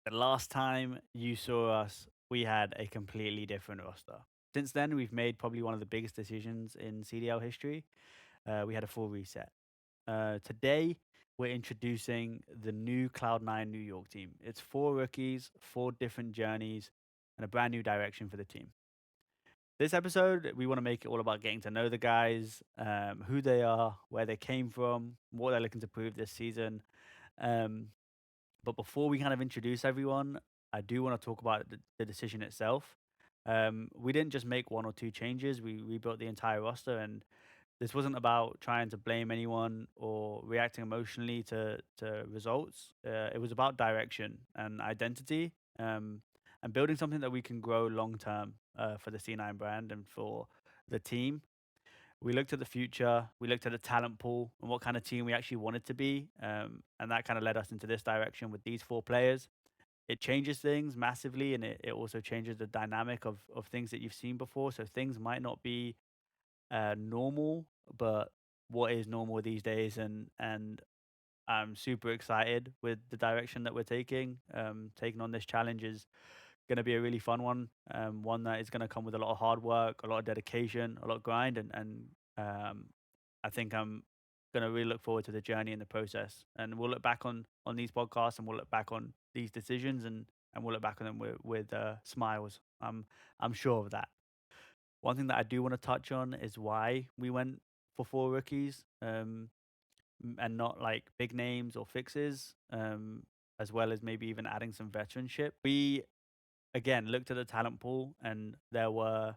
The last time you saw us, we had a completely different roster. Since then, we've made probably one of the biggest decisions in CDL history. We had a full reset. Today, we're introducing the new Cloud9 New York team. It's four rookies, four different journeys, and a brand new direction for the team. This episode, we want to make it all about getting to know the guys, who they are, where they came from, what they're looking to prove this season. Um, but before we kind of introduce everyone, I do want to talk about the decision itself. We didn't just make one or two changes, we rebuilt the entire roster. And this wasn't about trying to blame anyone or reacting emotionally to results. It was about direction and identity, and building something that we can grow long term for the C9 brand and for the team. We looked at the future, we looked at the talent pool and what kind of team we actually wanted to be. And that kind of led us into this direction with these four players. It changes things massively, and it also changes the dynamic of things that you've seen before. So things might not be normal, but what is normal these days? And I'm super excited with the direction that we're taking. Taking on this challenge is going to be a really fun one. One that is going to come with a lot of hard work, a lot of dedication, a lot of grind, and I think I'm going to really look forward to the journey and the process. And we'll look back on these podcasts, and we'll look back on these decisions, and we'll look back on them with smiles. I'm sure of that. One thing that I do want to touch on is why we went for four rookies, and not like big names or fixes, as well as maybe even adding some veteranship. We again looked at the talent pool, and there were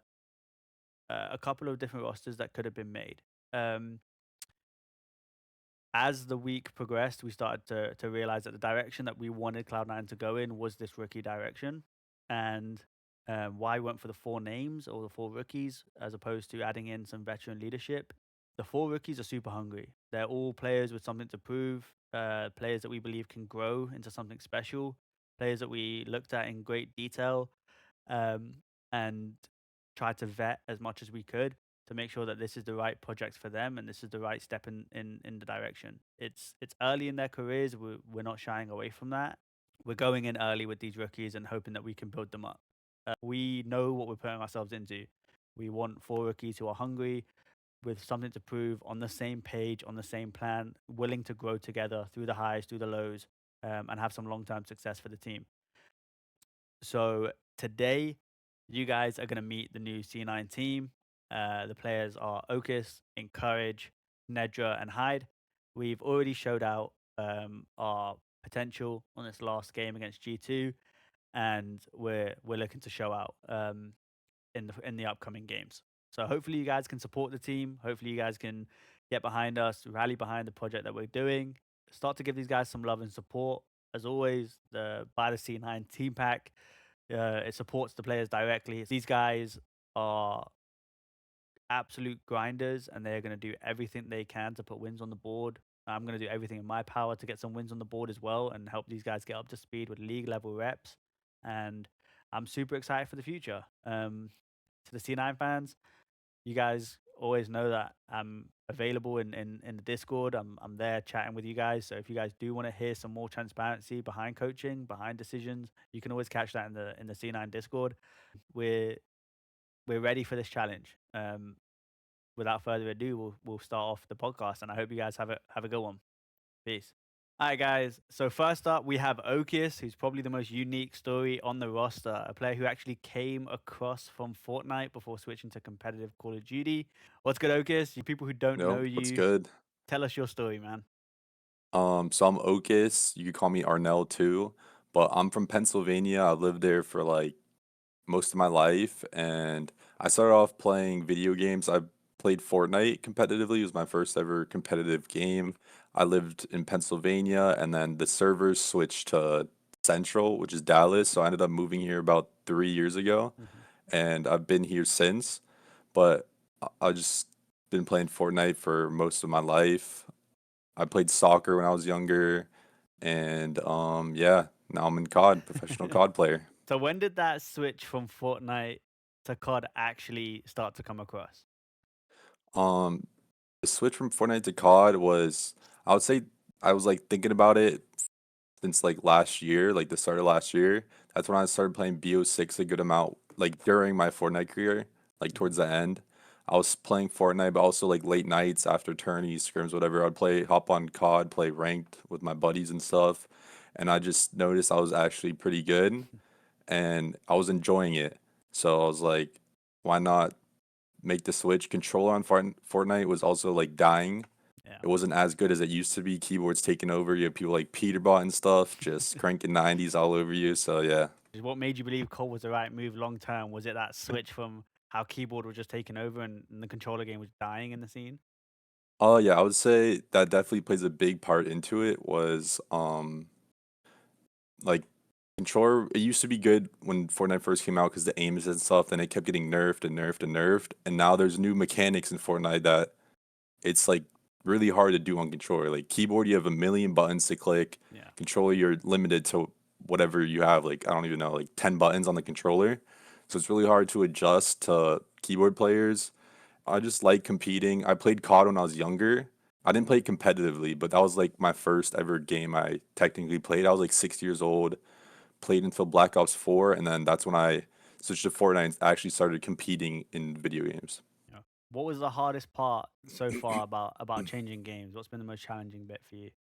a couple of different rosters that could have been made. Um, as the week progressed, we started to realize that the direction that we wanted Cloud9 to go in was this rookie direction, and why we went for the four names or the four rookies as opposed to adding in some veteran leadership. The four rookies are super hungry. They're all players with something to prove, players that we believe can grow into something special, players that we looked at in great detail, um, and tried to vet as much as we could to make sure that this is the right project for them and this is the right step in the direction. It's early in their careers. We're not shying away from that. We're going in early with these rookies and hoping that we can build them up. We know what we're putting ourselves into. We want four rookies who are hungry, with something to prove, on the same page, on the same plan, willing to grow together through the highs, through the lows, and have some long term success for the team. So today, you guys are going to meet the new C9 team. The players are Okis, Encourage, Nejra, and Hyde. We've already showed out our potential on this last game against G2, and we're looking to show out in the upcoming games. So hopefully you guys can support the team. Hopefully you guys can get behind us, rally behind the project that we're doing. Start to give these guys some love and support. As always, the buy the C9 team pack. It supports the players directly. These guys are absolute grinders, and they're going to do everything they can to put wins on the board. I'm going to do everything in my power to get some wins on the board as well and help these guys get up to speed with league level reps. And I'm super excited for the future. To the C9 fans, you guys always know that I'm available in the Discord. I'm there chatting with you guys. So if you guys do want to hear some more transparency behind coaching, behind decisions, you can always catch that in the C9 Discord. We're we're ready for this challenge. Without further ado, we'll start off the podcast, and I hope you guys have a good one. Peace. All right, guys. So first up, we have Okis, who's probably the most unique story on the roster. A player who actually came across from Fortnite before switching to competitive Call of Duty. What's good, Okis? You people who don't know Nope, what's you, good? tell us your story, man. So I'm Okis. You could call me Arnell too, but I'm from Pennsylvania. I lived there for like most of my life, and I started off playing video games. I played Fortnite competitively. It was my first ever competitive game. I lived in Pennsylvania, and then the servers switched to Central, which is Dallas. So I ended up moving here about 3 years ago, Mhm. and I've been here since. But I just been playing Fortnite for most of my life. I played soccer when I was younger, and yeah, now I'm in COD, professional COD player. So when did that switch from Fortnite to COD actually start to come across? Um, the switch from Fortnite to COD was, I would say, I was like thinking about it since like last year, like the start of last year. That's when I started playing BO6 a good amount, like during my Fortnite career, like Mhm. towards the end. I was playing Fortnite, but also like late nights after tourneys, scrims, whatever. I'd play, hop on COD, play ranked with my buddies and stuff. And I just noticed I was actually pretty good and I was enjoying it. So I was like, why not make the switch? Controller on Fortnite was also like dying. Yeah. It wasn't as good as it used to be. Keyboards taking over. You have people like Peterbot and stuff just cranking 90s all over you. So yeah. What made you believe Cole was the right move long term? Was it that switch from how keyboard was just taking over and the controller game was dying in the scene? Oh yeah, I would say that definitely plays a big part into it was like controller. It used to be good when Fortnite first came out because the aims and stuff, then it kept getting nerfed and nerfed and nerfed. And now there's new mechanics in Fortnite that it's like really hard to do on controller. Like keyboard, you have a million buttons to click. Yeah. Controller, you're limited to whatever you have. Like I don't even know, like 10 buttons on the controller. So it's really hard to adjust to keyboard players. I just like competing. I played COD when I was younger. I didn't play competitively, but that was like my first ever game I technically played. I was like 6 years old, played until Black Ops 4, and then that's when I switched to Fortnite and actually started competing in video games. Yeah. What was the hardest part so far about changing games? What's been the most challenging bit for you?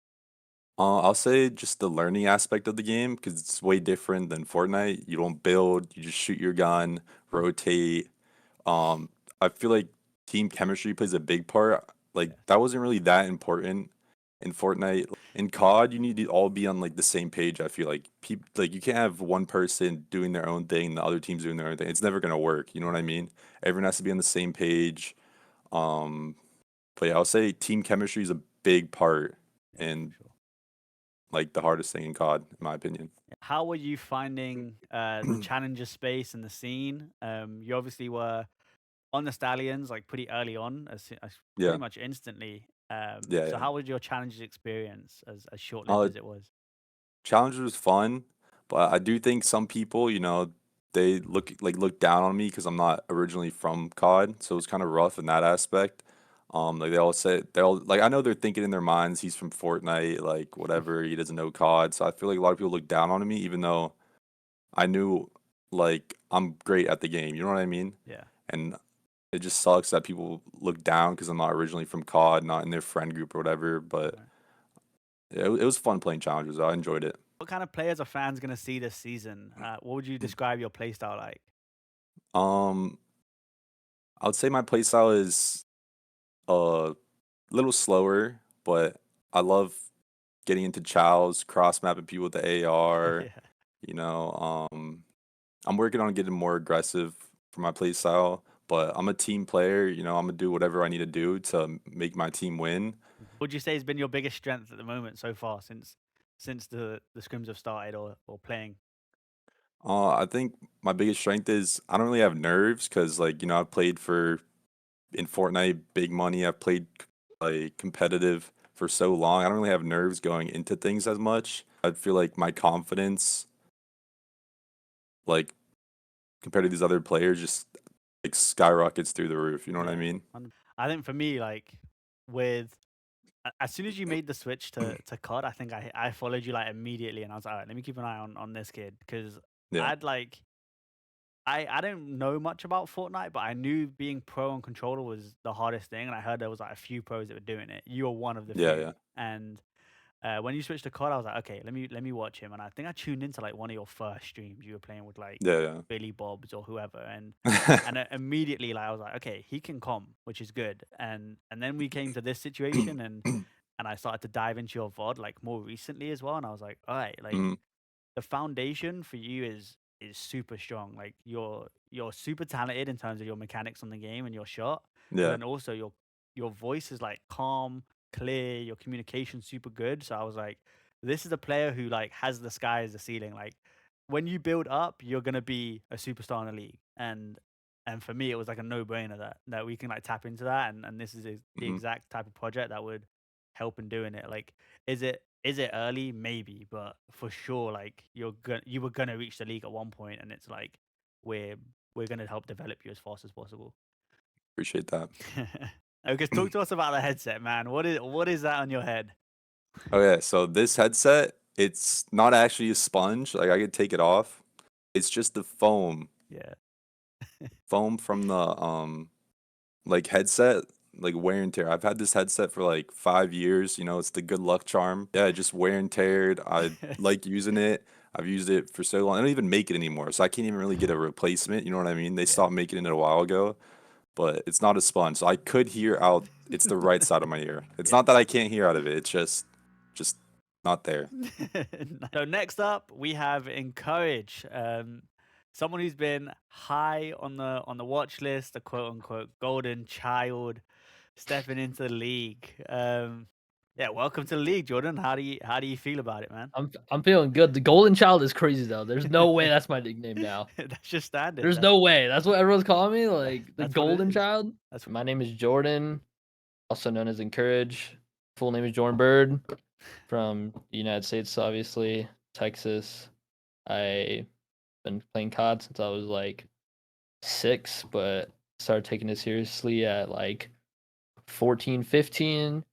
I'll say just the learning aspect of the game because it's way different than Fortnite. You don't build, you just shoot your gun, rotate. Um, I feel like team chemistry plays a big part. Like Yes. that wasn't really that important in Fortnite. In COD, you need to all be on like the same page. I feel like like you can't have one person doing their own thing, and the other team's doing their own thing. It's never gonna work. You know what I mean? Everyone has to be on the same page. Um, but yeah, I'll say team chemistry is a big part Yeah, for and sure. like the hardest thing in COD, in my opinion. How were you finding the challenger space and the scene? You obviously were on the Stallions like pretty early on, pretty Yeah, much instantly. yeah, So yeah. how was your challenges experience as short lived Uh, as it was? Challenge was fun, but I do think some people, they look down on me because I'm not originally from COD, so it's kind of rough in that aspect. Like they'll like I know they're thinking in their minds he's from Fortnite, like whatever, he doesn't know COD. So I feel like a lot of people look down on me, even though I knew like I'm great at the game. You know what I mean? Yeah. And it just sucks that people look down because I'm not originally from COD, not in their friend group or whatever. But Right. yeah, it was fun playing challenges. I enjoyed it. What kind of players are fans gonna see this season? What would you describe your playstyle like? Um, I would say my playstyle is a little slower, but I love getting into chows, cross mapping people with the AR. Yeah. You know, I'm working on getting more aggressive for my playstyle, but I'm a team player. I'm gonna do whatever I need to do to make my team win. Would you say has been your biggest strength at the moment so far since the scrims have started or playing? I think my biggest strength is I don't really have nerves because, like, I've played for in Fortnite, big money. I've played like competitive for so long. I don't really have nerves going into things as much. I feel like my confidence, like compared to these other players, just like skyrockets through the roof. You know what I Yeah. mean? I think for me, like with as soon as you made the switch to COD, I think I followed you like immediately, and I was like, all right, let me keep an eye on this kid because Yeah, I'd like I don't know much about Fortnite, but I knew being pro on controller was the hardest thing, and I heard there was like a few pros that were doing it. You were one of the yeah, few, yeah, and when you switched to COD, I was like, okay, let me watch him, and I think I tuned into like one of your first streams. You were playing with like yeah, Billy Bobs or whoever, and yeah. immediately like I was like, okay, he can com, which is good, and then we came to this situation, and I started to dive into your VOD like more recently as well, and I was like, all right, like Mhm. the foundation for you is super strong. Like you're super talented in terms of your mechanics on the game and your shot, but Yeah, then also your voice is like calm, clear, your communication super good. So I was like, this is a player who like has the sky as the ceiling. Like when you build up, you're gonna be a superstar in the league. And for me, it was like a no brainer that we can like tap into that, and this is the mhm. exact type of project that would help in doing it. Like, is it early? Maybe, but for sure, like you were gonna reach the league at one point, and it's like we're we're gonna help develop you as fast as possible. Appreciate that. Okay, talk to us about the headset, man. What is that on your head? Okay, so this headset, It's not actually a sponge. Like I could take it off. It's just the Yeah. foam from the like headset, like wear and tear. I've had this headset for like 5 years. It's the good luck charm. Yeah, just wear and teared. I like using it. I've used it for so long. I don't even make it anymore, so I can't even really get a replacement. You know what I mean? They Yeah. stopped making it a while ago, but it's not a sponge. So I could hear out. It's the right side of my ear. It's Yeah. not that I can't hear out of it. It's just not there. So next up, we have Encourage, someone who's been high on the watch list, a quote unquote golden child, stepping into the league. Yeah, welcome to the league, Jordan. How do you feel about it, man? I'm feeling good. The golden child is crazy though. There's no way that's my nickname now. That's just standard. There's no way. That's what everyone's calling me, like the That's what it golden is. child. That's My name is Jordan, also known as Encourage. Full name is Jordan Bird, from the United States, obviously, Texas. I've been playing COD since I was like 6, but started taking it seriously at like 14, 15.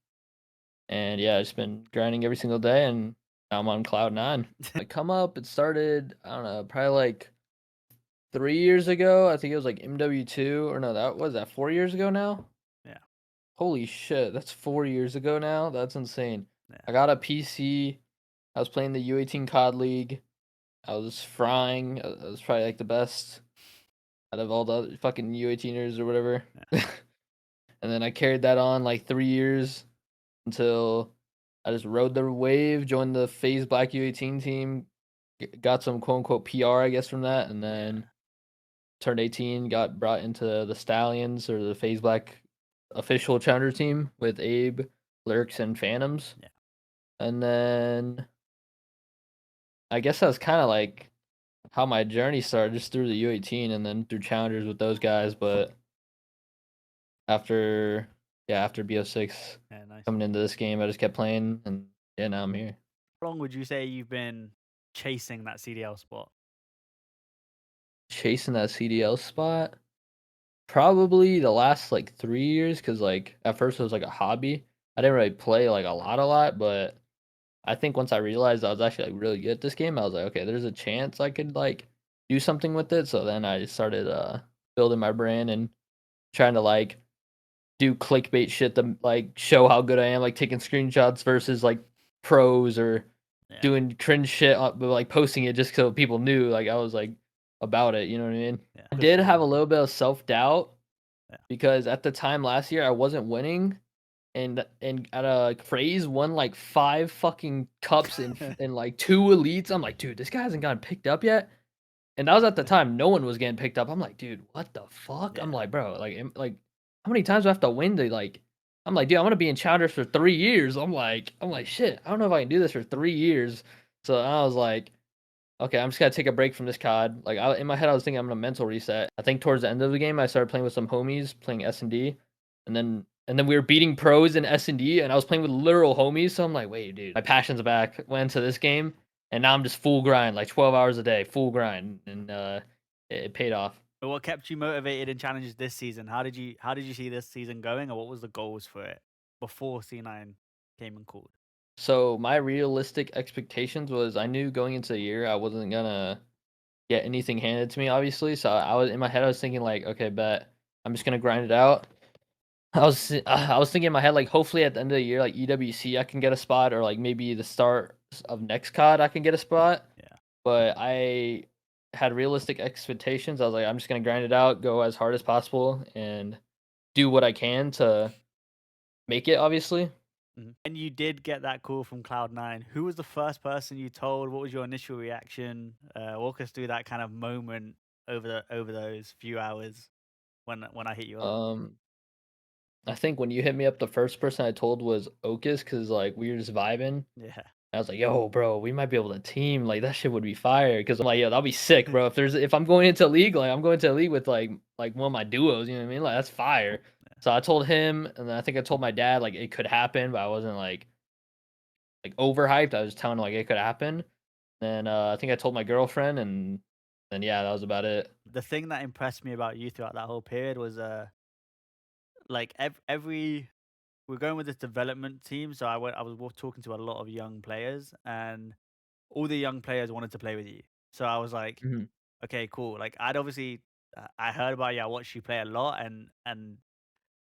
And yeah, I've just been grinding every single day, and now I'm on Cloud9. I come up, it started, I don't know, probably like 3 years ago. I think it was like MW2, or no, that was that 4 years ago now? Yeah. Holy shit, that's 4 years ago now? That's insane. Yeah. I got a PC. I was playing the U18 COD League. I was frying. I was probably like the best out of all the other fucking U18ers or whatever. Yeah. And then I carried that on like 3 years until I just rode the wave, joined the FaZe Black U18 team, got some quote unquote PR, I guess, from that, and then turned 18, got brought into the Stallions, or the FaZe Black official challenger team with Abe, Lurks, and Phantoms. Yeah. And then I guess that's kind of like how my journey started, just through the U18 and then through challengers with those guys. But after BO6 Yeah, nice. coming into this game, I just kept playing, and yeah, now I'm here. How long would you say you've been chasing that CDL spot? Chasing that CDL spot, probably the last like 3 years, because like at first it was like a hobby. I didn't really play like a lot, but I think once I realized I was actually like really good at this game, I was like, okay, there's a chance I could like do something with it. So then I started building my brand and trying to like do clickbait shit to like show how good I am, like taking screenshots versus like pros, or doing cringe shit, but like posting it just so people knew like I was like about it. You know what I mean? Yeah. I did have a little bit of self-doubt Yeah. because at the time last year I wasn't winning, and at a phrase won like 5 fucking cups and like 2 elites. I'm like, dude, this guy hasn't gotten picked up yet. And that was at the time no one was getting picked up. I'm like, dude, what the fuck? I'm Yeah. like, bro, like how many times do I have to win to like? I'm like, dude, I'm gonna be in challengers for 3 years. I'm like, shit, I don't know if I can do this for 3 years. So I was like, okay, I'm just gonna take a break from this COD. Like in my head, I was thinking I'm gonna mental reset. I think towards the end of the game, I started playing with some homies, playing S&D, and then we were beating pros in S&D, and I was playing with literal homies. So I'm like, wait, dude, my passion's back. Went into this game, and now I'm just full grind, like 12 hours a day, full grind, and it paid off. But what kept you motivated in challenges this season? How did you see this season going, or what was the goals for it before C9 came and called? So my realistic expectations was, I knew going into the year I wasn't gonna get anything handed to me, obviously. So I was in my head, I was thinking like, okay, bet I'm just gonna grind it out. I was thinking in my head like, hopefully at the end of the year, like EWC I can get a spot, or like maybe the start of next COD I can get a spot. Yeah. But I had realistic expectations. I was like, I'm just gonna grind it out, go as hard as possible, and do what I can to make it, obviously. And you did get that call from Cloud9. Who was the first person you told? What was your initial reaction? Walk us through that kind of moment over those few hours when I hit you up. I think when you hit me up, the first person I told was Okis, because like we were just vibing. Yeah. I was like, yo, bro, we might be able to team. Like that shit would be fire. Because I'm like, yo, that'll be sick, bro. If I'm going into a league, like I'm going to a league with like one of my duos. You know what I mean? Like that's fire. Yeah. So I told him, and then I think I told my dad like it could happen, but I wasn't like overhyped. I was telling him like it could happen. Then I think I told my girlfriend, and then yeah, that was about it. The thing that impressed me about you throughout that whole period was like every we're going with this development team, so I was talking to a lot of young players, and all the young players wanted to play with you. So I was like, Mhm. okay, cool. Like I'd obviously I heard about you, I watched you play a lot, and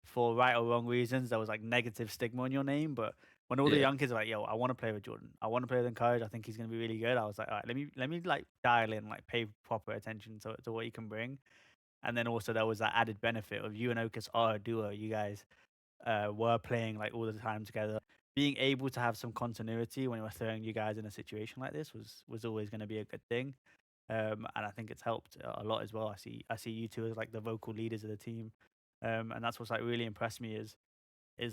for right or wrong reasons, there was like negative stigma on your name. But when all the Yeah. young kids are like, "Yo, I want to play with Jordan. I want to play with Encourage. I think he's gonna be really good." I was like, "All right, let me like dial in, like pay proper attention to what he can bring." And then also there was that added benefit of you and Okus are a duo. You guys were playing like all the time together. Being able to have some continuity when we're throwing you guys in a situation like this was always going to be a good thing. And I think it's helped a lot as well. I see you two as like the vocal leaders of the team, and that's what's like really impressed me is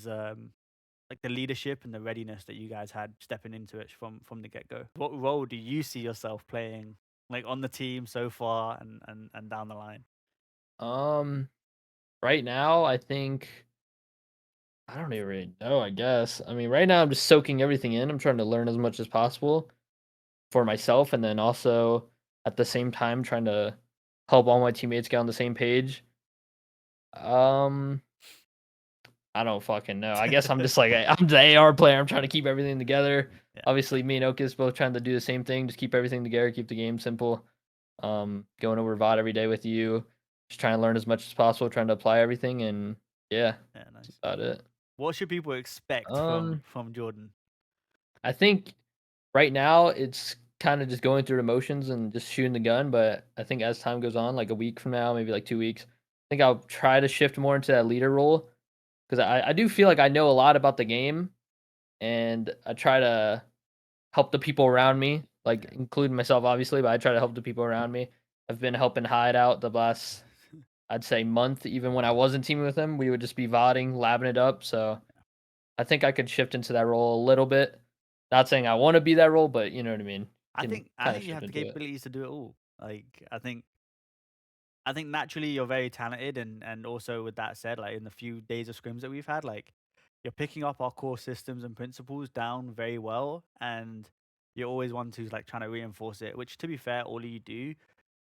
like the leadership and the readiness that you guys had stepping into it from the get go. What role do you see yourself playing, like on the team so far and down the line? Um, right now, I think I don't even really know. I guess. I mean, right now I'm just soaking everything in. I'm trying to learn as much as possible for myself, and then also at the same time trying to help all my teammates get on the same page. Um, I don't fucking know. I guess I'm just like I'm the AR player. I'm trying to keep everything together. Yeah. Obviously, me and Okus both trying to do the same thing. Just keep everything together. Keep the game simple. Going over VOD every day with you. Just trying to learn as much as possible. Trying to apply everything, and yeah, Yeah, that's nice. about it. What should people expect Um, from Jordan? I think right now it's kind of just going through the motions and just shooting the gun. But I think as time goes on, like a week from now, maybe like 2 weeks, I think I'll try to shift more into that leader role because I do feel like I know a lot about the game and I try to help the people around me, like Yeah. including myself, obviously, but I try to help the people around me. I've been helping Hyde out the last, I'd say, month. Even when I wasn't teaming with him, we would just be vodding, labbing it up. So I think I could shift into that role a little bit. Not saying I want to be that role, but you know what I mean. I Can think I kind of think you shift have the into it. capabilities to do it all. Like I think naturally you're very talented, and also with that said, like in the few days of scrims that we've had, like you're picking up our core systems and principles down very well, and you're always one who's like trying to reinforce it. Which, to be fair, all of you do.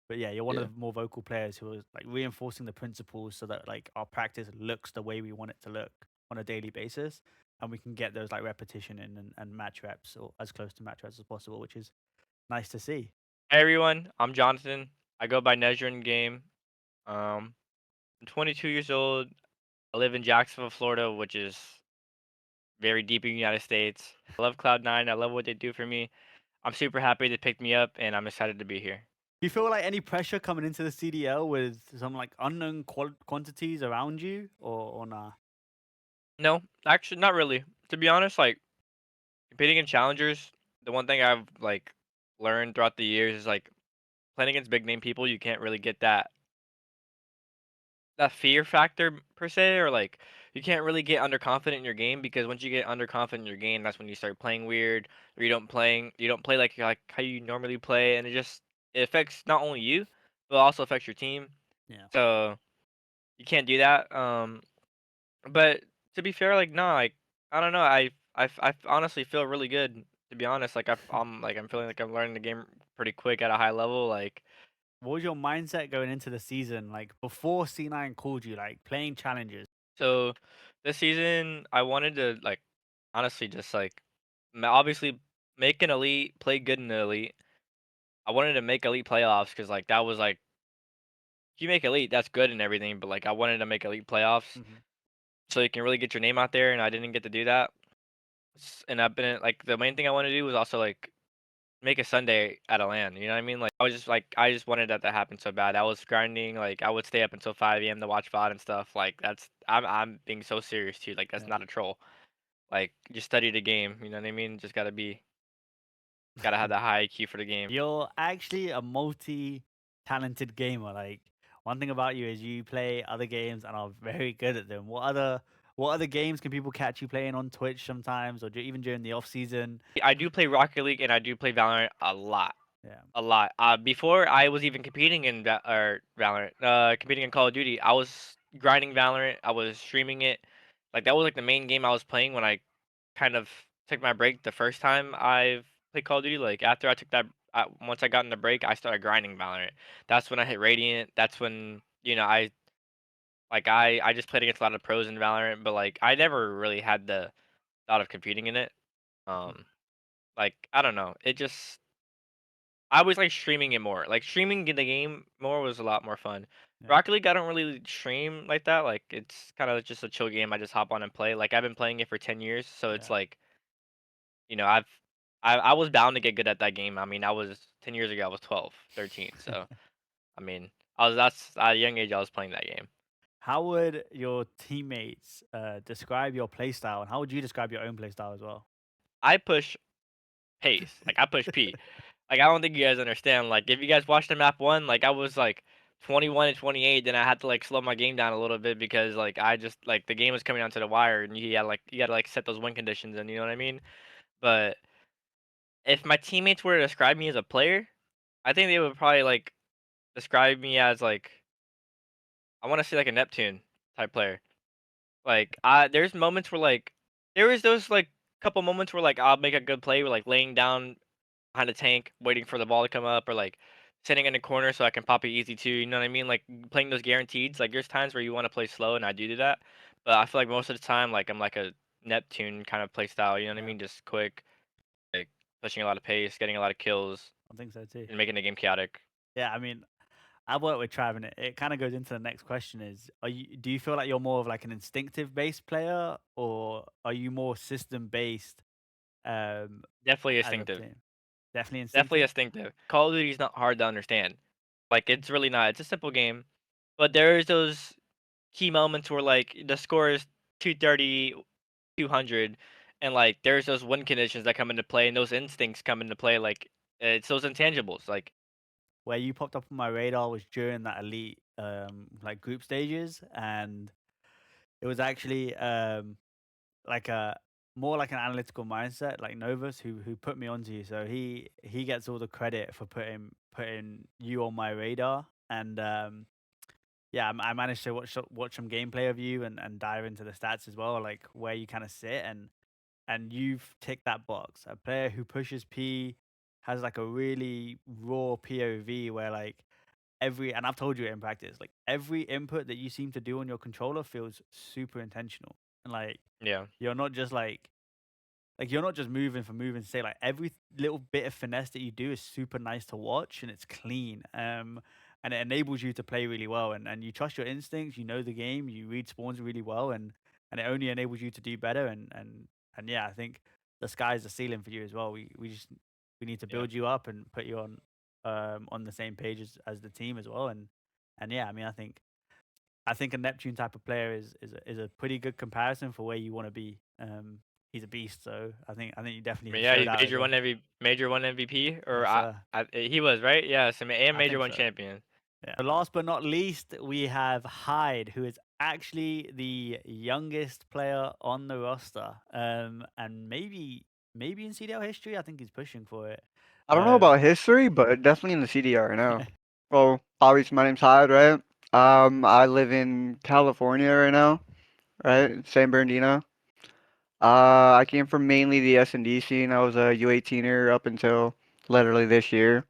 But yeah, you're one Yeah. of the more vocal players who are like reinforcing the principles so that like our practice looks the way we want it to look on a daily basis, and we can get those like repetition in and match reps or as close to match reps as possible, which is nice to see. Hey everyone, I'm Jonathan. I go by Nezar in game. I'm 22 years old. I live in Jacksonville, Florida, which is very deep in the United States. I love Cloud9. I love what they do for me. I'm super happy they picked me up, and I'm excited to be here. Do you feel like any pressure coming into the CDL with some like unknown quantities around you, or nah? No, actually, not really. To be honest, like competing in challengers, the one thing I've like learned throughout the years is like playing against big name people, you can't really get that fear factor per se, or like you can't really get underconfident in your game because once you get underconfident in your game, that's when you start playing weird or you don't play like how you normally play, and it affects not only you but also affects your team. Yeah. So you can't do that. But to be fair, like no, like I don't know, I honestly feel really good to be honest. Like I'm feeling like I'm learning the game pretty quick at a high level. Like What was your mindset going into the season, like before C9 called you, like playing challenges? so this season, I wanted to like honestly just like obviously make an elite, play good in the elite. I wanted to make elite playoffs because like that was like if you make elite, that's good and everything. But like I wanted to make elite playoffs Hmm. so you can really get your name out there, and I didn't get to do that. And I've been like the main thing I wanted to do was also like make a Sunday at a LAN. You know what I mean? Like I just wanted that to happen so bad. I was grinding. Like I would stay up until 5 a.m. to watch VOD and stuff. Like I'm being so serious too. Like that's Yeah. not a troll. Like, just study the game, you know what I mean? Just gotta have that high IQ for the game. You're actually a multi-talented gamer. Like one thing about you is you play other games and are very good at them. What other games can people catch you playing on Twitch sometimes, or even during the off season? I do play Rocket League and I do play Valorant a lot, Yeah. a lot. Before I was even competing in Valorant, competing in Call of Duty, I was grinding Valorant. I was streaming it. Like that was like the main game I was playing when I kind of took my break the first time I played Call of Duty. Like after I took that, once I got in the break, I started grinding Valorant. That's when I hit Radiant. That's when I just played against a lot of pros in Valorant, but like I never really had the thought of competing in it. Um, like I don't know, it just I was like streaming it more. Like streaming the game more was a lot more fun. Yeah. Rocket League, I don't really stream like that. Like it's kind of just a chill game. I just hop on and play. Like I've been playing it for 10 years, so it's Yeah. like, I was bound to get good at that game. I mean, I was 10 years ago. I was 12, 13. So I mean, that's at a young age. I was playing that game. How would your teammates describe your playstyle, and how would you describe your own playstyle as well? I push pace. Like I push P. Like I don't think you guys understand. Like if you guys watched the map one, like I was like 21 and 28, then I had to like slow my game down a little bit because like I just like the game was coming down to the wire and you gotta like set those win conditions and you know what I mean? But if my teammates were to describe me as a player, I think they would probably like describe me as like I want to say like a Neptune type player. Like there's moments where like there was those like couple moments where like I'll make a good play with like laying down behind a tank, waiting for the ball to come up, or like sitting in the corner so I can pop it easy too. You know what I mean? Like playing those guaranteed. Like there's times where you want to play slow, and I do that. But I feel like most of the time, like I'm like a Neptune kind of play style. You know what I Yeah. mean? Just quick, like pushing a lot of pace, getting a lot of kills, I think so too. and making the game chaotic. Yeah, I mean, I've worked with Trav, and it kind of goes into the next question: do you feel like you're more of like an instinctive based player, or are you more system based Definitely as a instinctive. team? Definitely Definitely instinctive. instinctive. Call of Duty's not hard to understand. Like it's really not. It's a simple game, but there's those key moments where like the score is 230, 200, and like there's those win conditions that come into play and those instincts come into play. Like it's those intangibles. Like Where you popped up on my radar was during that elite like group stages, and it was actually like a more like an analytical mindset, like Novus, who put me onto you. So he gets all the credit for putting you on my radar, and yeah, I managed to watch some gameplay of you and dive into the stats as well, like where you kind of sit, and you've ticked that box. A player who pushes P has like a really raw POV where like and I've told you it in practice, like every input that you seem to do on your controller feels super intentional, and like yeah, you're not just like you're not just moving for moving's sake. Like every little bit of finesse that you do is super nice to watch, and it's clean. And it enables you to play really well, and you trust your instincts. You know the game. You read spawns really well, and it only enables you to do better. And yeah, I think the sky's the ceiling for you as well. We need to yeah. build you up and put you on the same page as the team as well. And yeah, I mean, I think a Neptune type of player is a pretty good comparison for where you want to be. He's a beast, so I think you I definitely mean, yeah, showed he's out as well. major one MVP, or Yes, sir. he was right. Yeah, so and I major think one so. champion. Yeah. But last but not least, we have Hyde, who is actually the youngest player on the roster, and maybe in CDL history. I think he's pushing for it. I don't know about history, but definitely in the CDR now. Well, obviously my name's Hyde, right? I live in California right now, right? San Bernardino. I came from mainly the S&D scene. I was a U18er up until literally this year.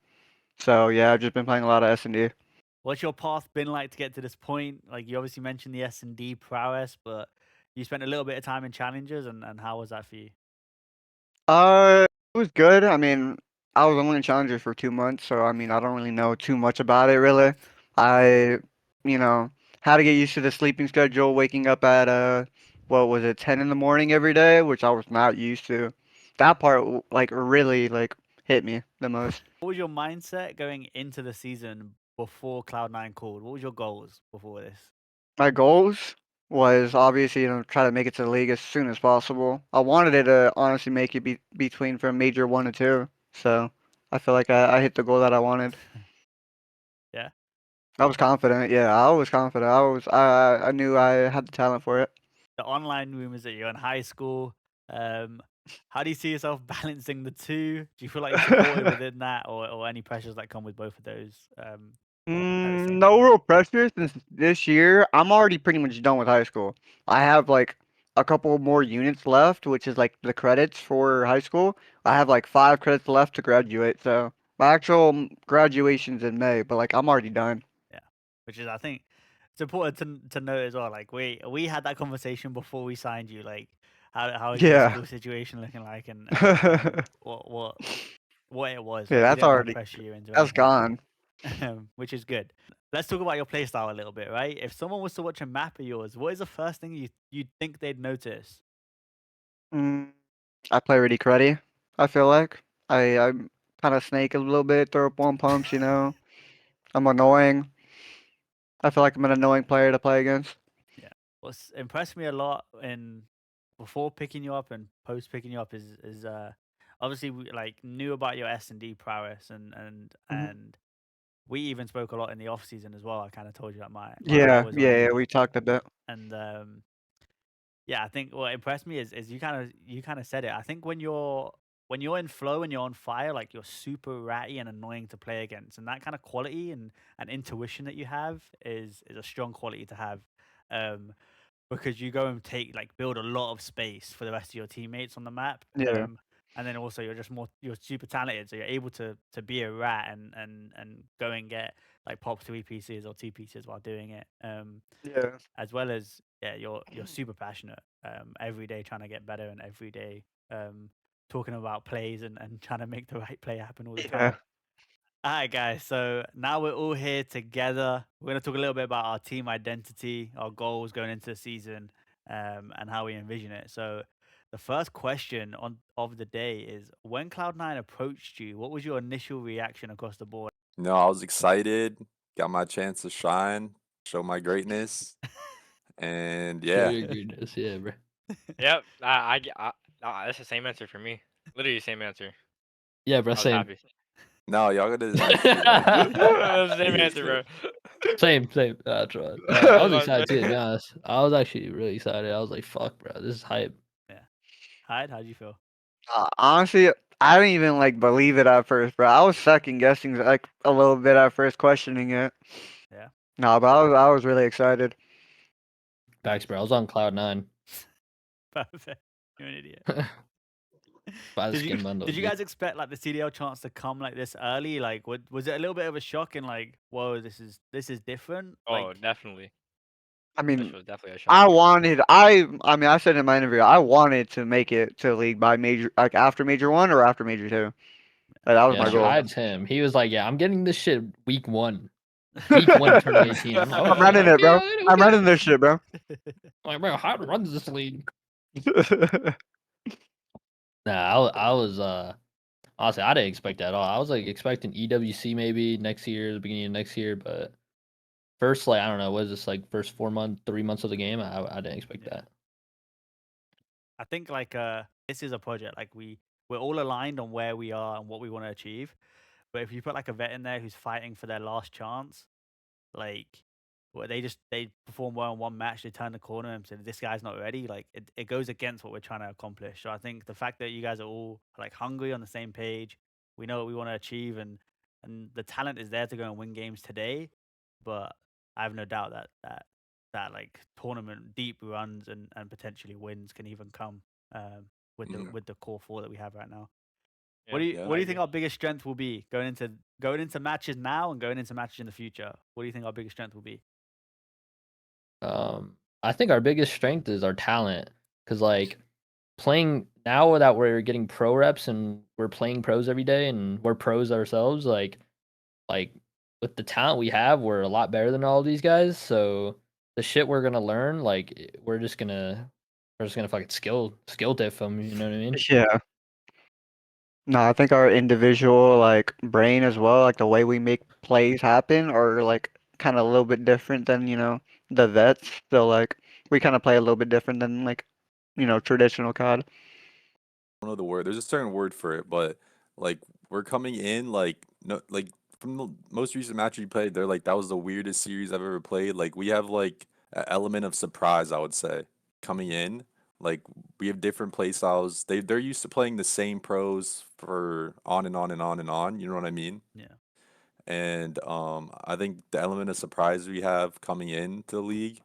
So yeah, I've just been playing a lot of S&D. What's your path been like to get to this point? Like you obviously mentioned the S&D prowess, but you spent a little bit of time in challenges, and how was that for you? It was good. I mean, I was only in Challenger for 2 months, so I mean, I don't really know too much about it really. I, you know, had to get used to the sleeping schedule, waking up at what was it, 10 in the morning every day, which I was not used to. That part like really like hit me the most. What was your mindset going into the season before Cloud9 called? What was your goals before this? My goals was obviously, try to make it to the league as soon as possible. I wanted it to honestly make it between from major 1 to 2. So I feel like I hit the goal that I wanted. Yeah. I was confident. Yeah, I was confident. I knew I had the talent for it. The online rumors that you're in high school. How do you see yourself balancing the two? Do you feel like you're supported within that, or any pressures that come with both of those at the same No time? real pressure since this year. I'm already pretty much done with high school. I have like a couple more units left, which is like the credits for high school. I have like 5 credits left to graduate. So my actual graduation's in May, but like I'm already done. Yeah, which is I think it's important to note as well. Like we had that conversation before we signed you. Like how is your Yeah. school situation looking like, and what what it was. Yeah, Like, we that's didn't want already to pressure you into that's anything, gone. which is good. Let's talk about your playstyle a little bit, right? If someone was to watch a map of yours, what is the first thing you'd think they'd notice? I play really cruddy. I feel like I'm kind of snake a little bit, throw up one pumps. I'm annoying. I feel like I'm an annoying player to play against. Yeah, what's impressed me a lot in before picking you up and post picking you up is obviously we like knew about your S&D prowess Mhm. and we even spoke a lot in the off season as well. I kind of told you that my eye Yeah, was on yeah, you, we talked a bit. and yeah, I think what impressed me is you kind of said it. I think when you're in flow and you're on fire, like you're super ratty and annoying to play against, and that kind of quality and intuition that you have is a strong quality to have. Um, because you go and build a lot of space for the rest of your teammates on the map. Yeah, And then also you're super talented, so you're able to be a rat and go and get like pop 3 pieces or 2 pieces while doing it. yeah, As well as yeah, you're super passionate. Every day trying to get better and every day talking about plays and trying to make the right play happen all the yeah. time. All right, guys. So now we're all here together. We're going to talk a little bit about our team identity, our goals going into the season, and how we envision it. So, the first question of the day is: when Cloud9 approached you, what was your initial reaction across the board? No, I was excited, got my chance to shine, show my greatness, and Show yeah. your greatness, yeah, bro. Yep. That's the same answer for me. Literally the same answer. Yeah, bro, I was same. happy. No, y'all gotta actually like That's the same answer, bro. Same. That's right. That's I was what I'm excited too, to be saying. honest. I was actually really excited. I was like, "Fuck, bro, this is hype." Yeah, Hyde, how'd you feel? Honestly, I didn't even believe it at first, bro. I was second guessing a little bit at first, questioning it. Yeah, No, but I was really excited. Facts, bro. I was on Cloud9. perfect. You're an idiot. Buy the Did you skin bundle, did you dude. guys expect like the CDL chance to come like this early? Like, was it a little bit of a shock and like, whoa, this is different? Oh, Like, definitely. I This mean, was definitely a I shock. wanted. I mean, I said in my interview, I wanted to make it to the league by major, like after major one or after major two. That was Yeah, my no, goal. Hyde's him. He was like, "Yeah, I'm getting this shit week 1. Week 1 of 2018." I'm like, I'm running it, bro. "Okay, I'm running okay." this shit, bro. I'm like, bro, Hyde runs this league. Nah, I was honestly, I didn't expect that at all. I was like expecting EWC maybe next year, the beginning of next year, but first, like, I don't know, what is this like first 3 months of the game? I didn't expect Yeah. that. I think this is a project like we're all aligned on where we are and what we want to achieve. But if you put like a vet in there who's fighting for their last chance, like well, they perform well in one match, they turn the corner and say this guy's not ready. Like it goes against what we're trying to accomplish. So I think the fact that you guys are all like hungry on the same page, we know what we want to achieve, and the talent is there to go and win games today. But I have no doubt that like tournament deep runs and potentially wins can even come with the Mhm. with the core four that we have right now. Yeah, Yeah. What I do you think agree. our biggest strength will be going into matches now and going into matches in the future? What do you think our biggest strength will be? I think our biggest strength is our talent, because like playing now that we're getting pro reps and we're playing pros every day and we're pros ourselves, like with the talent we have, we're a lot better than all these guys. So the shit we're gonna learn, like we're just gonna fucking skill diff them. You know what I mean? Yeah. No, I think our individual brain as well, like the way we make plays happen, are kind of a little bit different than the vets. So we kind of play a little bit different than traditional COD. I don't know the word. There's a certain word for it, but like we're coming in like no like from the most recent match we played, they're like that was the weirdest series I've ever played. Like we have like an element of surprise, I would say, coming in. Like we have different play styles. They're used to playing the same pros for on and on and on and on. You know what I mean? Yeah. And I think the element of surprise we have coming into the league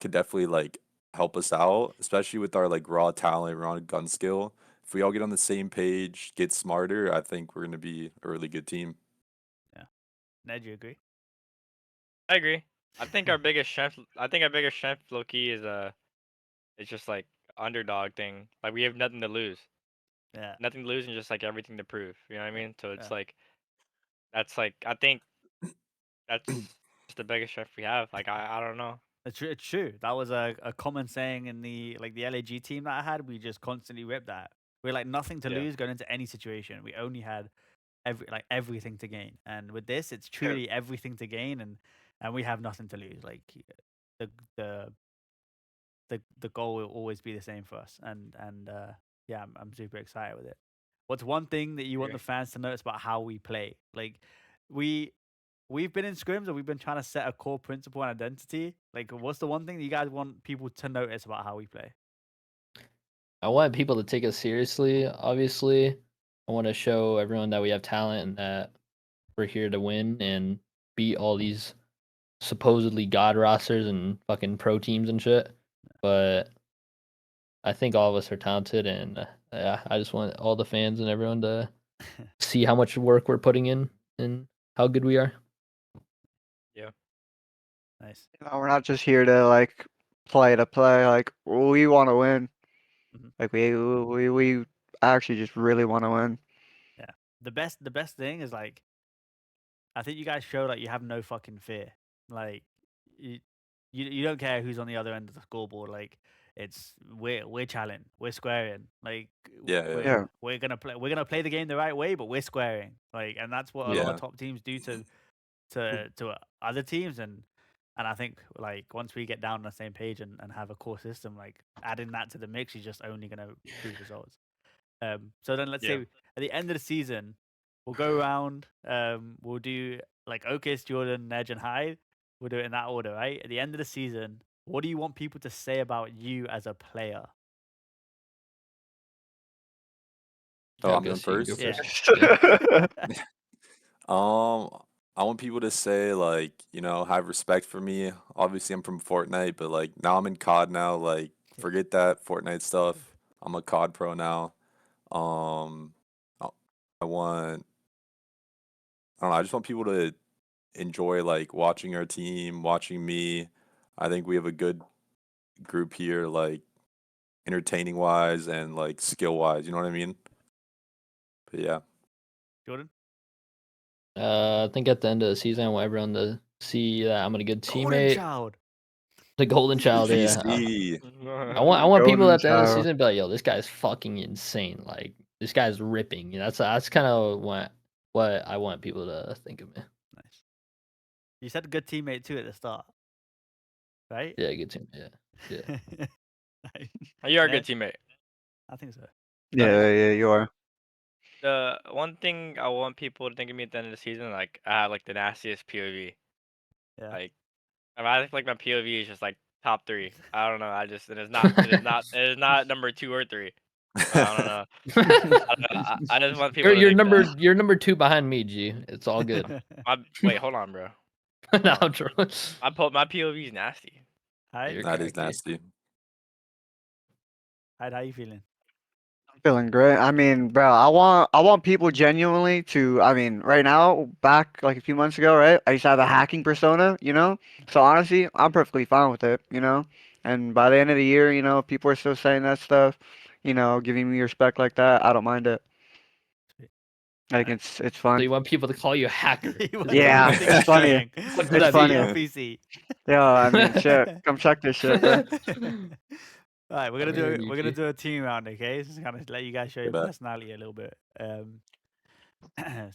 could definitely like help us out, especially with our like raw talent, raw gun skill. If we all get on the same page, get smarter, I think we're gonna be a really good team. Yeah. Ned, you agree? I agree. I think our biggest strength, low key, is it's just like underdog thing. Like we have nothing to lose. Yeah. nothing to lose and just like everything to prove. You know what I mean? So it's Yeah. like that's like I think that's just the biggest strength we have. Like I don't know. It's true. That was a common saying in the LAG team that I had. We just constantly ripped that. We're like nothing to Yeah. lose going into any situation. We only had everything to gain. And with this, it's truly everything to gain, and we have nothing to lose. Like the the the goal will always be the same for us. And yeah, I'm super excited with it. What's one thing that you want Yeah. the fans to notice about how we play? Like we've been in scrims and we've been trying to set a core principle and identity. Like, what's the one thing that you guys want people to notice about how we play? I want people to take us seriously, obviously. I want to show everyone that we have talent and that we're here to win and beat all these supposedly god rosters and fucking pro teams and shit. But I think all of us are talented, and yeah, I just want all the fans and everyone to see how much work we're putting in and how good we are. Nice. We're not just here to like play to play. Like we want to win. Mhm. Like we actually just really want to win. The best thing is like, I think you guys show like you have no fucking fear. Like you don't care who's on the other end of the scoreboard. Like it's we're challenging, we're squaring. Like Yeah, Yeah. we're gonna play the game the right way, but we're squaring. Like, and that's what a lot Yeah. of top teams do to other teams. And I think like once we get down on the same page and have a core system, like adding that to the mix is just only gonna prove results. So then let's Yeah. say at the end of the season, we'll go around. We'll do like Okis, Jordan, Nejra, and Hyde. We'll do it in that order, right? At the end of the season, what do you want people to say about you as a player? Oh, I'm Go going see you go first? first. I want people to say like, have respect for me. Obviously, I'm from Fortnite, but like now I'm in COD now. Like, forget that Fortnite stuff. I'm a COD pro now. Um, I I want, I don't know. I just want people to enjoy like watching our team, watching me. I think we have a good group here, like entertaining wise and like skill wise. You know what I mean? But yeah, Jordan? I think at the end of the season, I want everyone to see that I'm a good Golden teammate. child. The golden child, yeah. PC. I want people Golden at the end of the child. season to be like, yo, this guy's fucking insane. Like, this guy's ripping. That's kind of what I want people to think of me. Nice. You said good teammate too at the start, right? Yeah, good teammate. Yeah. Nice. You are a good Ned? teammate. I think so. Yeah, you are. The one thing I want people to think of me at the end of the season, like I have like the nastiest POV. Yeah. Like I think like my POV is just like top 3. I don't know. It is not number 2 or 3. I don't know. I just want people. You're to think that. you're number 2 behind me, G. It's all good. Wait, hold on, bro. No, I'm trolling. My POV is nasty. Hyde? You're That is cocky. nasty. Hyde, how you feeling? Feeling great. I mean, bro, I want people genuinely to. I mean, right now, back like a few months ago, right? I used to have a hacking persona, you know. So honestly, I'm perfectly fine with it, you know. And by the end of the year, you know, people are still saying that stuff, you know, giving me respect like that. I don't mind it. Sweet. Like Nice. it's So fun. you want people to call you a hacker? He was Yeah, thinking it's he's funny. saying, What does It's that mean? funny. PC. Yeah, I mean, shit. Come check this shit, bro. All right, I'm here, we're gonna UG. do a team round, okay? Just kind of let you guys show your bet. personality a little bit. So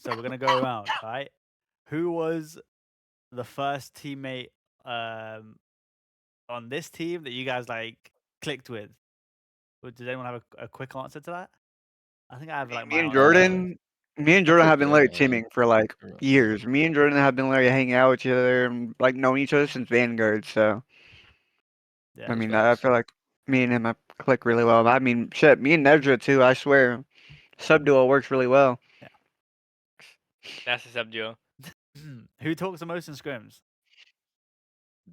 we're gonna go around. All right, who was the first teammate on this team that you guys like clicked with? Does anyone have a quick answer to that? I think I have like Me my and answer. Jordan, me and Jordan have been like teaming for like Jordan. years. Me and Jordan have been like hanging out with each other and like knowing each other since Vanguard. So Yeah, I mean, That's I facts. feel like me and him have click really well. I mean, shit, me and Nejra too. I swear, sub duo works really well. That's the sub duo. who talks the most in scrims?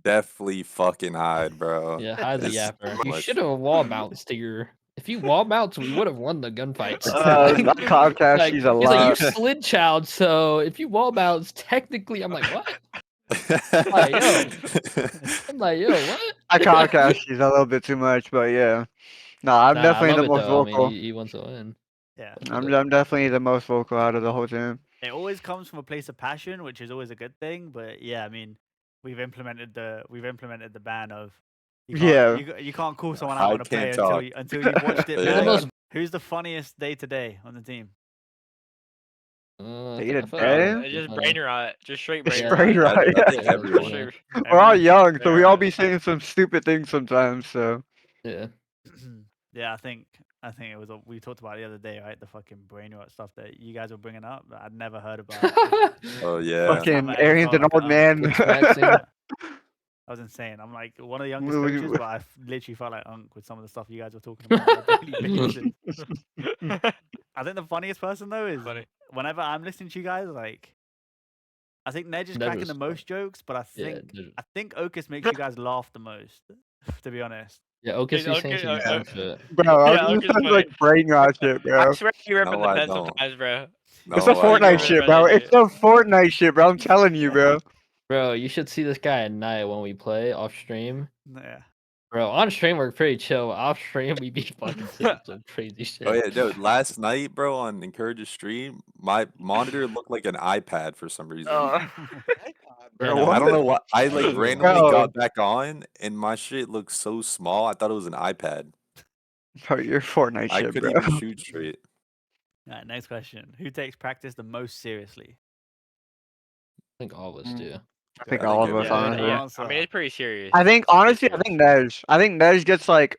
Definitely fucking Hyde, bro. Yeah, Hyde's a It's yapper. too You much. should have wall bounced to your. If you wall bounced, we would have won the gunfights. That Comcast, Like, she's a he's like, you lot. slid child, so if you wall bounce, technically, I'm like, what? I'm like, yo, what? That Comcast, she's a little bit too much, but yeah. No, I'm Nah, I definitely love the it most though. I mean, vocal. he wants to win. Yeah. I'm definitely the most vocal out of the whole team. It always comes from a place of passion, which is always a good thing. But yeah, I mean, we've implemented the ban of Yeah. you can't call someone out I on a play can't talk. until you've watched it. Yeah. You're the back. most Who's the funniest day to day on the team? I Day feel to like day? Alex It's is just funny. brain rot. Just straight brain Yeah, Straight rot. right. I think Alex is everyone. funny. We're all Everyone- young, so we all Yeah. be saying some stupid things sometimes. So Yeah. Yeah, I think it was. We talked about it the other day, right? The fucking brain rot stuff that you guys were bringing up that I'd never heard about. Oh yeah. First time fucking I ever Arian's felt an like old an man. It's vaccine. That was insane. I'm like one of the youngest We- coaches, but I literally felt like unk with some of the stuff you guys were talking about on a daily basis. I think the funniest person though is Funny. whenever I'm listening to you guys, like I think Ned is Ned cracking was the fun. most jokes, but I Yeah, think Ned- I think Okus makes you guys laugh the most. To be honest, Yeah, Okis Dude, is saying okay, some dumb shit. Bro, Yeah, this okay, is funny. like brain rot shit, I bro. swear you rip in No, the I pen don't. sometimes, bro. It's a No, I Fortnite don't. shit, bro. It's a Fortnite shit, bro. I'm telling you, bro. Bro, you should see this guy at night when we play off stream. yeah. Bro, on stream we're pretty chill. Off stream we be fucking saying some crazy shit. Oh yeah, dude. Last night, bro, on Encourage's stream, my monitor looked like an iPad for some reason. Yeah, Bro, no, I don't know what? what. I I like agree. randomly Bro. got back on, and my shit looked so small. I thought it was an iPad. Bro, you're Fortnite I shit, couldn't bro. even shoot straight. All right, next question. Who takes practice the most seriously? I think all of us do. I think I all think of us, everyone- honestly. Yeah, I Answer. mean it's pretty serious. I think honestly, I thinkNej gets like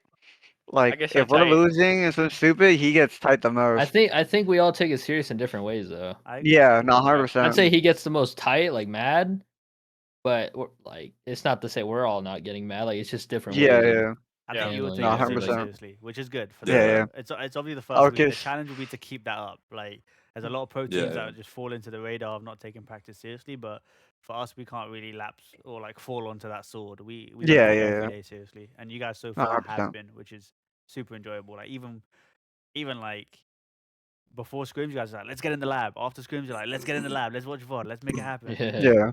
guess so if we're tight. losing and some stupid, he gets tight the most. I think we all take it serious in different ways though. Yeah, no, I'd 100%. say he gets the most tight, like mad, but like it's not to say we're all not getting mad. Like it's just different Yeah, ways. yeah. I Yeah. think you would No, take it 100%. super seriously, which is good. For Yeah, the, yeah. It's obviously the first week. The Focus. challenge will be to keep that up. Like there's a lot of pro teams Yeah, that yeah. would just fall into the radar of not taking practice seriously, but for us, we can't really lapse or like fall onto that sword. We Yeah, take yeah, every yeah. day seriously, and you guys so No, far have 100%. been, which is super enjoyable. Like even like before scrims, you guys are like, let's get in the lab. After scrims, you're like, let's get in the lab. Let's watch VOD. Let's make it happen. Yeah. Yeah.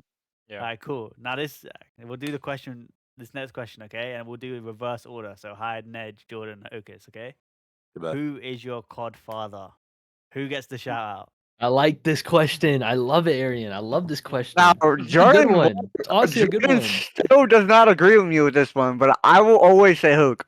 Yeah. All right, cool. Now we'll do this next question, okay? And we'll do it reverse order. So Hyde, Ned, Jordan, Okis, okay? Goodbye. Who is your COD father? Who gets the shout out? I like this question. I love it, Arian. I love this question. Now, It's a good Jordan, one. It's honestly a good Jordan one. still does not agree with me with this one, but I will always say Hook.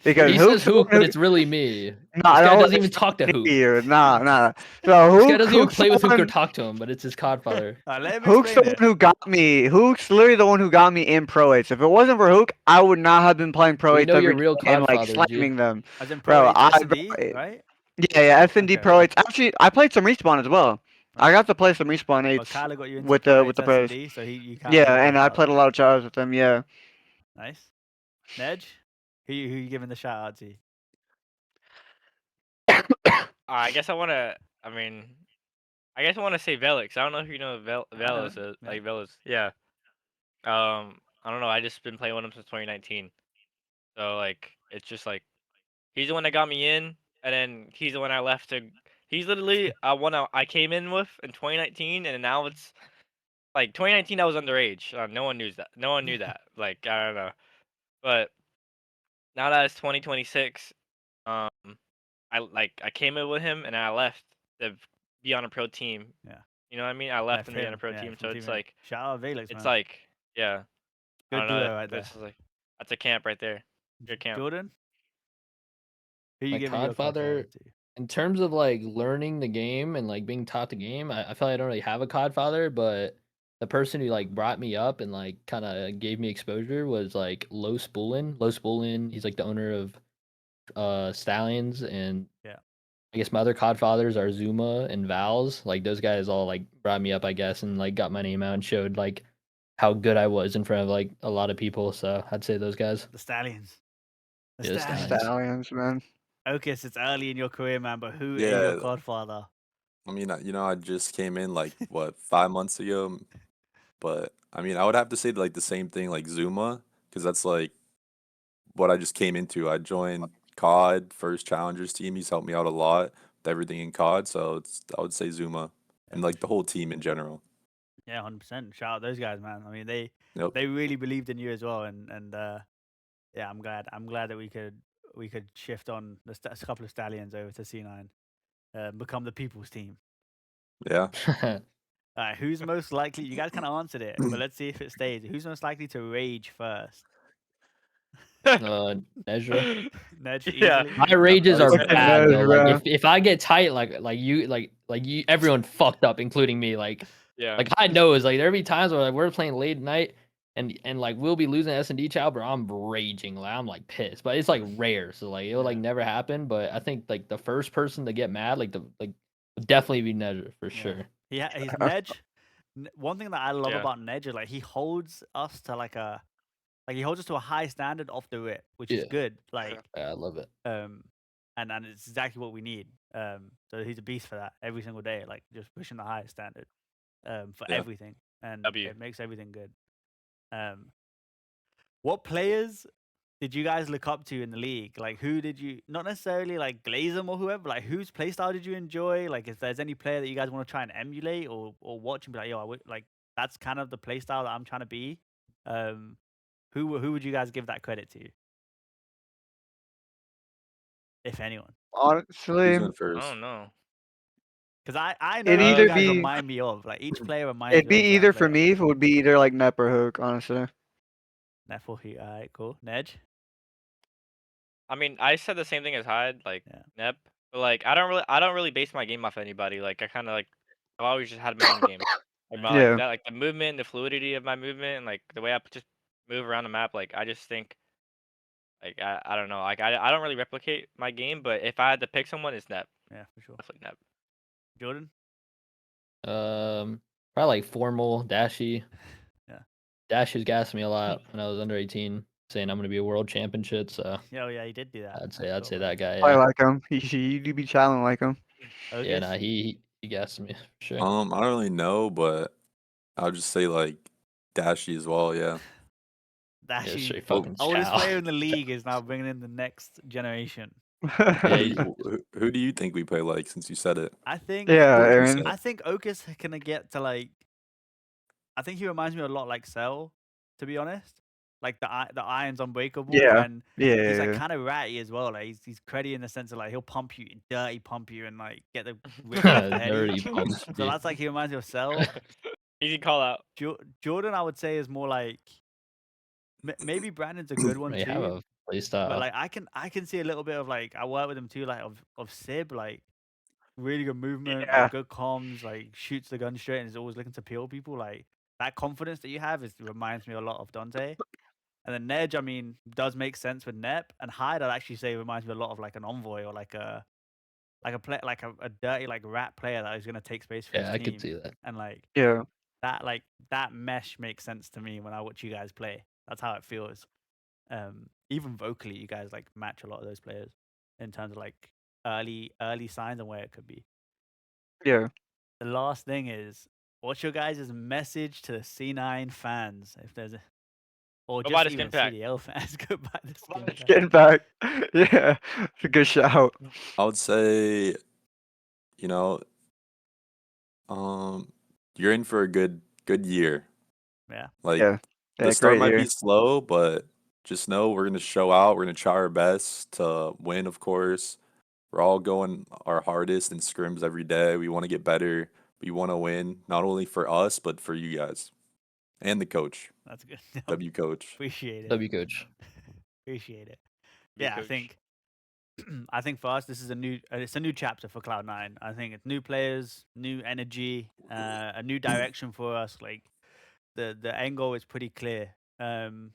Because He says Hook's Hook, the one but it's really me. Nah, This guy no, doesn't even it's talk to not Hook. you. Nah. So This Hook, guy doesn't even Hook's play the with Hook or one- talk to him, but it's his godfather. Let him Hook's the explain one it. who got me. Hook's literally the one who got me in Pro 8s. If it wasn't for Hook, I would not have been playing Pro We 8s know your every real day and like godfather, G. slamming them. As in Bro, Pro S&D, right? Yeah, S&D Okay, Pro right. 8s. Actually, I played some Respawn as well. I got to play some Respawn But 8s Kyler got you into with Pro the 8 pros. S&D, so you can't. Yeah, and I played a lot of trials with them. Yeah. Nice. Nedge, who you giving the shout out to? I guess I wanna. I mean, I guess I wanna say Velix. I don't know if you know Velos. him, yeah. Like Velos. Yeah. I don't know. I just been playing with him since 2019. So like, it's just like, he's the one that got me in, and then he's the one I left to. He's literally one I came in with in 2019, and now it's like 2019. I was underage. No one knew that. No one knew that. Like I don't know, but now that it's 2026, I came in with him and I left to be on a pro team. Yeah. You know what I mean? I left to be on him, a pro yeah, team, from so it's Team A. like shout out Velix, it's man. like yeah. I Good don't know. duo right there. This is like that's a camp right there. Good camp. Jordan, who you My giving your godfather- godfather to? In terms of like learning the game and like being taught the game, I feel like I don't really have a godfather, but the person who like brought me up and like kind of gave me exposure was like Low Spoolin, he's like the owner of Stallions, and Yeah. I guess my other godfathers are Zuma and Vals. Like those guys all like brought me up, I guess, and like got my name out and showed like how good I was in front of like a lot of people. So I'd say those guys. The Stallions. The Yeah, the Stallions. Stallions. Stallions, man. Okis, it's early in your career, man, but who is Yeah. your godfather? I mean, I just came in like what 5 months ago, but I mean, I would have to say like the same thing like Zuma, because that's like what I just came into. I joined COD first challengers team. He's helped me out a lot with everything in COD, so I would say Zuma and like the whole team in general. Yeah, 100%. Shout out those guys, man. I mean, they Yep. really believed in you as well, and yeah, I'm glad that we could shift on a couple of stallions over to C9. become the people's team. Yeah. All right, who's most likely? You guys kind of answered it, but let's see if it stays. Who's most likely to rage first? Nejra. Nedge, Yeah. easily. My rages are Fucking bad though. Like Nejra. if I get tight, like you, everyone fucked up, including me. Like Yeah. Hyde knows. Like there'll be times where like we're playing late at night, and like we'll be losing S&D chow, bro. I'm raging. Like I'm like pissed, but it's like rare, so like it'll like never happen. But I think like the first person to get mad, like would definitely be Nejra for sure. He's Nedge. One thing that I love Yeah. about Nedge is like he holds us to he holds us to a high standard off the rip, which is Yeah. good. Like Yeah, I love it. and it's exactly what we need. So he's a beast for that every single day, like just pushing the highest standard for Yeah. everything, and W. it makes everything good. What players did you guys look up to in the league? Like, who did you not necessarily like Glazem or whoever? Like, whose playstyle did you enjoy? Like, if there's any player that you guys want to try and emulate or watch and be like, yo, like that's kind of the playstyle that I'm trying to be. Who would you guys give that credit to? If anyone. Honestly, Who's going I first? don't know. Because I know It'd who you either guys be- remind me of. Like each player reminds it'd me be of a certain either for player. me. It would be either like Nep or Hook, honestly. Netful, alright, cool. Nedge? I mean, I said the same thing as Hyde, like Yeah. Nep, but like I don't really base my game off anybody. Like I kind of like I've always just had my own game. Like, Yeah. like that, like the movement, the fluidity of my movement, and like the way I just move around the map. Like I just think, like I don't know, like I don't really replicate my game. But if I had to pick someone, it's Nep. Yeah, for sure. Definitely Nep. Jordan? Probably like Formal, Dashy. Yeah. Dashy's gassed me a lot when I was under 18, saying I'm gonna be a world champion shit. So Yeah, he did do that. I'd say that guy. I Yeah, like him. You do be challenging like him. yeah. Nah, he gassed me for sure. I don't really know, but I'll just say like Dashy as well. Yeah. Yeah, Dashy, straight fucking oldest chow. player in the league, is now bringing in the next generation. Yeah, Who do you think we play like? Since you said it. I think. Yeah, Who would you Aaron. say? I think Okus gonna get to like. I think he reminds me a lot like Cell, to be honest. Like the iron's unbreakable, Yeah. and Yeah. he's like kind of ratty as well. Like he's cruddy in the sense of like he'll pump you, dirty pump you, and like get the rip off the head. dirty pumps. So that's like he reminds me of Cell. Easy call out. Jordan, I would say, is more like maybe Brandon's a good one May have too. a play style. But like I can see a little bit of like I work with him too, like of Sib, like really good movement, Yeah. like, good comms, like shoots the gun straight and is always looking to peel people. Like that confidence that you have reminds me a lot of Dante. And then Nedge, I mean, does make sense with Nep. And Hyde, I'd actually say reminds me a lot of like an Envoy or like a dirty like rat player that is gonna take space for his I team. could see that. And like Yeah. that mesh makes sense to me when I watch you guys play. That's how it feels. Even vocally, you guys like match a lot of those players in terms of like early signs and where it could be. Yeah. The last thing is, what's your guys' message to the C9 fans? If there's a, or Go buy just the even skin pack. CDL fans, go buy the skin pack. Getting back. Yeah. It's a good shout. I would say, you're in for a good year. Yeah. Like Yeah. the start Great might year. be slow, but just know we're gonna show out. We're gonna try our best to win, of course. We're all going our hardest in scrims every day. We want to get better. We want to win, not only for us, but for you guys and the coach. That's good. W coach. Appreciate it. W coach. Appreciate it. Be Yeah, coach. I think for us this is it's a new chapter for Cloud9. I think it's new players, new energy, a new direction for us. Like the end goal is pretty clear, and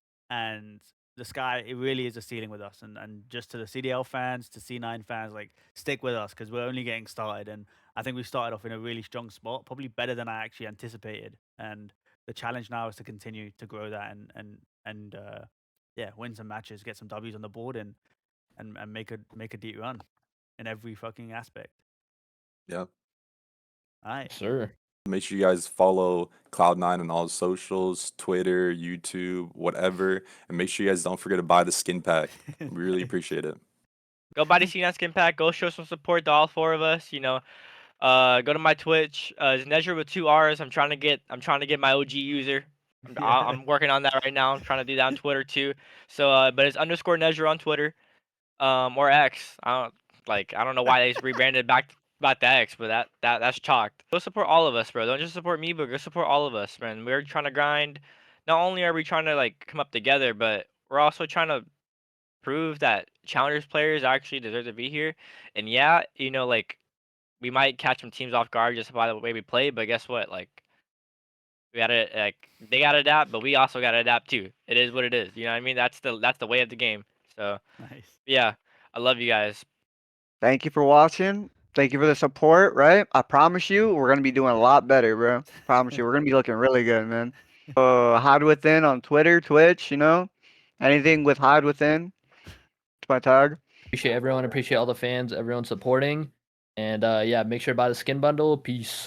the sky, it really is a ceiling with us. And just to the CDL fans, to C9 fans, like stick with us because we're only getting started. And I think we started off in a really strong spot, probably better than I actually anticipated. And the challenge now is to continue to grow that and win some matches, get some W's on the board, and make a deep run in every fucking aspect. Yeah. All right. Sir. Make sure you guys follow Cloud9 on all the socials, Twitter, YouTube, whatever. And make sure you guys don't forget to buy the skin pack. We really appreciate it. Go buy the C9 skin pack. Go show some support to all four of us. Go to my Twitch. It's Nezar with 2 R's. I'm trying to get my OG user. I'm working on that right now. I'm trying to do that on Twitter too. So, but it's _Nezar on Twitter, or X. I don't know why they just rebranded back about the X, but that's chalked. Go support all of us, bro. Don't just support me, but go support all of us, man. We're trying to grind. Not only are we trying to like come up together, but we're also trying to prove that challengers players actually deserve to be here. And yeah, like we might catch some teams off guard just by the way we play, but guess what? Like we gotta they gotta adapt, but we also gotta adapt too. It is what it is. You know what I mean? That's the way of the game. So Nice. yeah, I love you guys. Thank you for watching. Thank you for the support, right? I promise you, we're gonna be doing a lot better, bro. Promise you, we're gonna be looking really good, man. Hide Within on Twitter, Twitch, anything with Hide Within. It's my tag. Appreciate everyone. Appreciate all the fans. Everyone supporting. And yeah, make sure to buy the skin bundle. Peace.